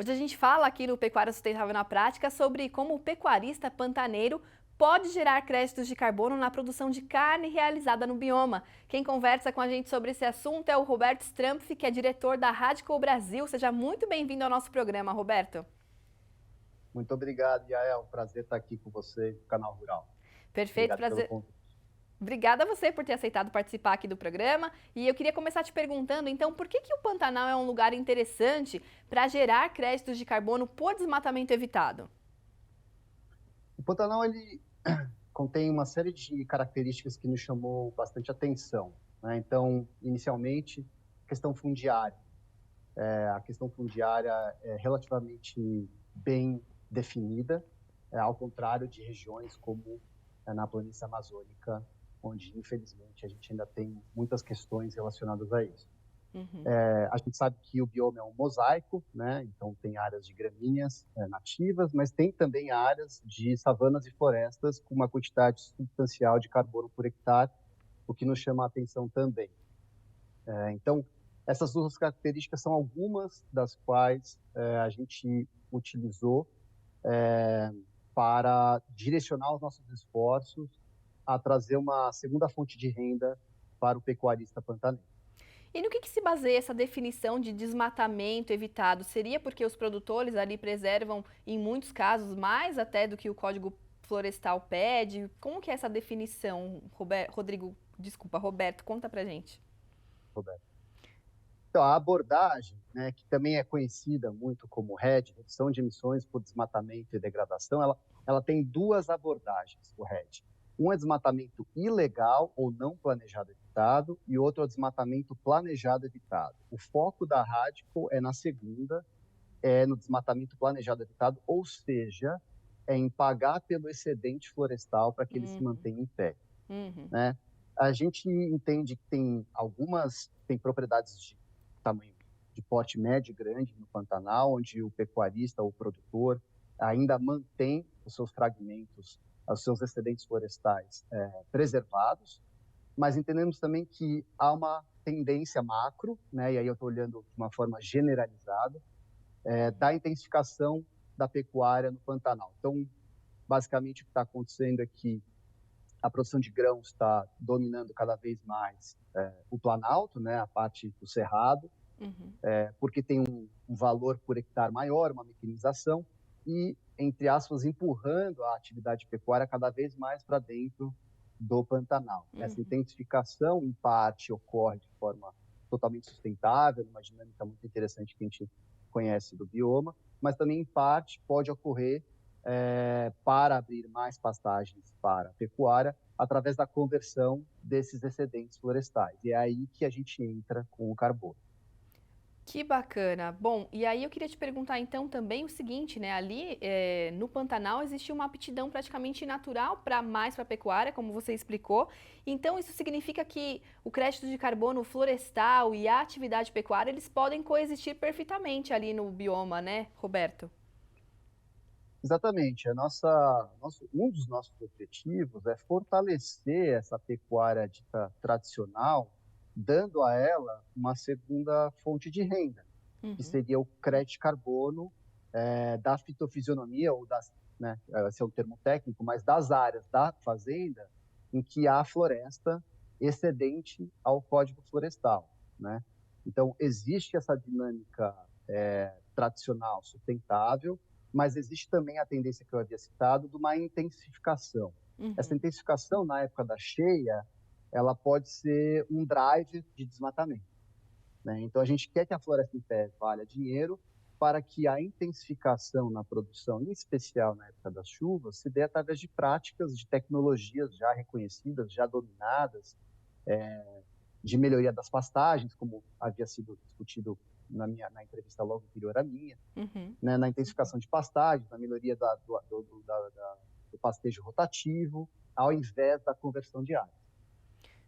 Hoje a gente fala aqui no Pecuária Sustentável na Prática sobre como o pecuarista pantaneiro pode gerar créditos de carbono na produção de carne realizada no bioma. Quem conversa com a gente sobre esse assunto é o Roberto Strumpf, que é diretor da Radical Brasil. Seja muito bem-vindo ao nosso programa, Roberto. Muito obrigado, Yael. É um prazer estar aqui com você no Canal Rural. Perfeito, Obrigado pelo prazer. convite. Obrigada a você por ter aceitado participar aqui do programa. E eu queria começar te perguntando, então, por que o Pantanal é um lugar interessante para gerar créditos de carbono por desmatamento evitado? O Pantanal ele contém uma série de características que nos chamou bastante atenção, né? Então, inicialmente, questão fundiária. A questão fundiária é relativamente bem definida, ao contrário de regiões como na planície amazônica, onde, infelizmente, a gente ainda tem muitas questões relacionadas a isso. Uhum. A gente sabe que o bioma é um mosaico, né? Então tem áreas de gramíneas nativas, mas tem também áreas de savanas e florestas com uma quantidade substancial de carbono por hectare, o que nos chama a atenção também. Então, essas duas características são algumas das quais a gente utilizou para direcionar os nossos esforços a trazer uma segunda fonte de renda para o pecuarista pantaneiro. E no que se baseia essa definição de desmatamento evitado? Seria porque os produtores ali preservam, em muitos casos, mais até do que o Código Florestal pede? Como que é essa definição, Roberto, conta pra gente. Roberto. Então, a abordagem, né, que também é conhecida muito como RED, redução de emissões por desmatamento e degradação, ela tem duas abordagens, o RED. Um é desmatamento ilegal ou não planejado evitado e outro é desmatamento planejado evitado. O foco da Radical é na segunda, é no desmatamento planejado evitado, ou seja, é em pagar pelo excedente florestal para que ele se Uhum, mantenha em pé, uhum, né? A gente entende que tem propriedades de tamanho de porte médio e grande no Pantanal, onde o pecuarista ou o produtor ainda mantém os seus fragmentos, os seus excedentes florestais preservados, mas entendemos também que há uma tendência macro, né, e aí eu estou olhando de uma forma generalizada, da intensificação da pecuária no Pantanal. Então, basicamente, o que está acontecendo é que a produção de grãos está dominando cada vez mais o planalto, né, a parte do cerrado, uhum. porque tem um valor por hectare maior, uma mecanização, e, entre aspas, empurrando a atividade pecuária cada vez mais para dentro do Pantanal. Essa Uhum. intensificação, em parte, ocorre de forma totalmente sustentável, uma dinâmica muito interessante que a gente conhece do bioma, mas também, em parte, pode ocorrer para abrir mais pastagens para a pecuária, através da conversão desses excedentes florestais. E é aí que a gente entra com o carbono. Que bacana. Bom, e aí eu queria te perguntar então também o seguinte, né? Ali no Pantanal existe uma aptidão praticamente natural para mais para pecuária, como você explicou. Então isso significa que o crédito de carbono florestal e a atividade pecuária eles podem coexistir perfeitamente ali no bioma, né, Roberto? Exatamente. Um dos nossos objetivos é fortalecer essa pecuária dita tradicional, dando a ela uma segunda fonte de renda, que Uhum, seria o crédito de carbono da fitofisionomia, ou das, né, esse é um termo técnico, mas das áreas da fazenda em que há floresta excedente ao Código Florestal, né? Então, existe essa dinâmica tradicional sustentável, mas existe também a tendência que eu havia citado de uma intensificação. Essa uhum. intensificação, na época da cheia, ela pode ser um drive de desmatamento, né? Então, a gente quer que a floresta em pé valha dinheiro para que a intensificação na produção, em especial na época das chuvas, se dê através de práticas, de tecnologias já reconhecidas, já dominadas, de melhoria das pastagens, como havia sido discutido na entrevista logo anterior à minha, Uhum. né, na intensificação de pastagens, na melhoria do pastejo rotativo, ao invés da conversão de área.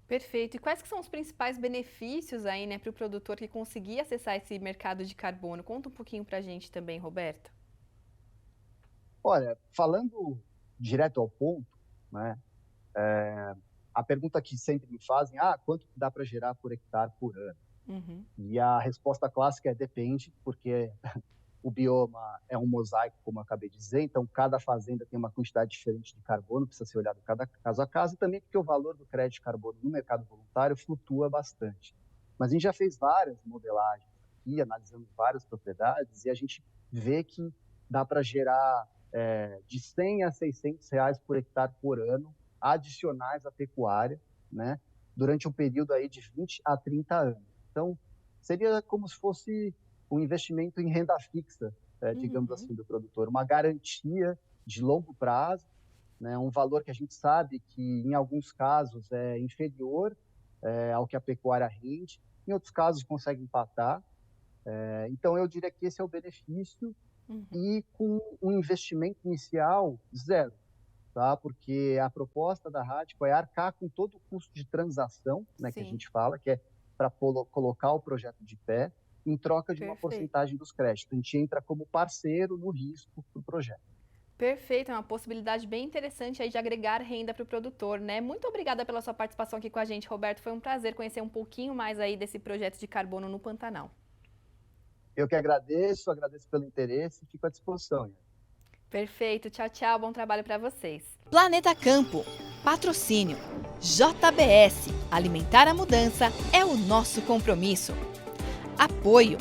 Perfeito. E quais que são os principais benefícios aí, né, para o produtor que conseguir acessar esse mercado de carbono? Conta um pouquinho para a gente também, Roberto. Olha, falando direto ao ponto, né, a pergunta que sempre me fazem, quanto dá para gerar por hectare por ano? Uhum. E a resposta clássica é depende, porque o bioma é um mosaico, como eu acabei de dizer, então cada fazenda tem uma quantidade diferente de carbono, precisa ser olhado cada caso a caso, e também porque o valor do crédito de carbono no mercado voluntário flutua bastante. Mas a gente já fez várias modelagens aqui, analisando várias propriedades, e a gente vê que dá para gerar de 100 a 600 reais por hectare por ano, adicionais à pecuária, né, durante um período aí de 20 a 30 anos. Então, seria como se fosse um investimento em renda fixa, digamos assim, do produtor, uma garantia de longo prazo, né, um valor que a gente sabe que, em alguns casos, é inferior ao que a pecuária rende, em outros casos consegue empatar. Então, eu diria que esse é o benefício e com um investimento inicial zero, tá? Porque a proposta da Radico é arcar com todo o custo de transação, né, que a gente fala, que é para colocar o projeto de pé, em troca de uma porcentagem dos créditos. A gente entra como parceiro no risco do projeto. Perfeito, é uma possibilidade bem interessante aí de agregar renda para o produtor, né? Muito obrigada pela sua participação aqui com a gente, Roberto. Foi um prazer conhecer um pouquinho mais aí desse projeto de carbono no Pantanal. Eu que agradeço pelo interesse e fico à disposição. Perfeito, tchau, tchau, bom trabalho para vocês. Planeta Campo, patrocínio, JBS, alimentar a mudança é o nosso compromisso. Apoio,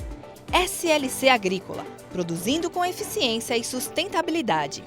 SLC Agrícola, produzindo com eficiência e sustentabilidade.